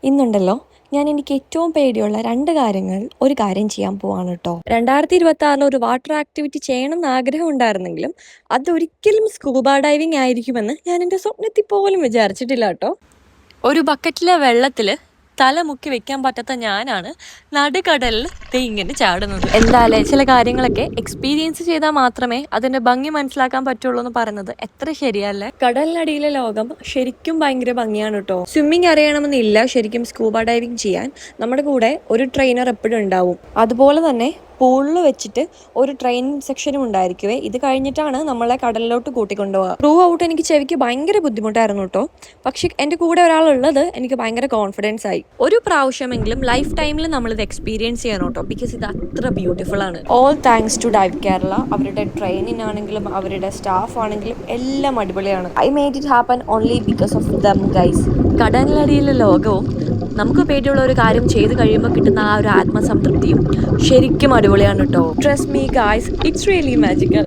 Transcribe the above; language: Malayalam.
ഇന്നുണ്ടല്ലോ എനിക്ക് ഏറ്റവും പേടിയുള്ള രണ്ട് കാര്യങ്ങൾ ഒരു കാര്യം ചെയ്യാൻ പോവാണ് കേട്ടോ. 2026 ഒരു വാട്ടർ ആക്ടിവിറ്റി ചെയ്യണം എന്ന് ആഗ്രഹം ഉണ്ടായിരുന്നെങ്കിലും അതൊരിക്കലും സ്കൂബ ഡൈവിംഗ് ആയിരിക്കുമെന്ന് ഞാൻ എൻ്റെ സ്വപ്നത്തിൽ പോലും വിചാരിച്ചിട്ടില്ല കേട്ടോ. ഒരു ബക്കറ്റിലെ വെള്ളത്തിൽ തല മുക്കി വെക്കാൻ പറ്റാത്ത ഞാനാണ് നടുക്കടലിൽ ഇങ്ങനെ ചാടുന്നത്. എന്തായാലും ചില കാര്യങ്ങളൊക്കെ എക്സ്പീരിയൻസ് ചെയ്താൽ മാത്രമേ അതിന്റെ ഭംഗി മനസ്സിലാക്കാൻ പറ്റുള്ളൂ എന്ന് പറയുന്നത് എത്ര ശരിയല്ലേ. കടലിനടിയിലെ ലോകം ശരിക്കും ഭയങ്കര ഭംഗിയാണ് കേട്ടോ. സ്വിമ്മിങ് അറിയണമെന്നില്ല ശരിക്കും സ്കൂബ ഡൈവിംഗ് ചെയ്യാൻ. നമ്മുടെ കൂടെ ഒരു ട്രെയിനർ എപ്പോഴും ഉണ്ടാവും. അതുപോലെ തന്നെ പൂളിൽ വെച്ചിട്ട് ഒരു ട്രെയിനിങ് സെക്ഷനും ഉണ്ടായിരിക്കുവേ. ഇത് കഴിഞ്ഞിട്ടാണ് നമ്മളെ കടലിലോട്ട് കൂട്ടിക്കൊണ്ടുപോകുക. ത്രൂ ഔട്ട് എനിക്ക് ചെവിക്ക് ഭയങ്കര ബുദ്ധിമുട്ടായിരുന്നു കേട്ടോ. പക്ഷെ എൻ്റെ കൂടെ ഒരാളുള്ളത് എനിക്ക് ഭയങ്കര കോൺഫിഡൻസ് ആയി. ഒരു പ്രാവശ്യമെങ്കിലും ലൈഫ് ടൈമിൽ നമ്മളിത് എക്സ്പീരിയൻസ് ചെയ്യണം കേട്ടോ. ബിക്കോസ് ഇത് അത്ര ബ്യൂട്ടിഫുൾ ആണ്. All thanks to dive Kerala. അവരുടെ ട്രെയിനിങ് ആണെങ്കിലും അവരുടെ സ്റ്റാഫ് ആണെങ്കിലും എല്ലാം അടിപൊളിയാണ്. I made it happen only because of them guys. കടലിനടിയിലെ ലോകവും നമുക്ക് പേടിയുള്ള ഒരു കാര്യം ചെയ്ത് കഴിയുമ്പോൾ കിട്ടുന്ന ആ ഒരു ആത്മസംതൃപ്തിയും ശരിക്കും അടിപൊളിയാണ് കേട്ടോ. Trust me guys, it's really magical.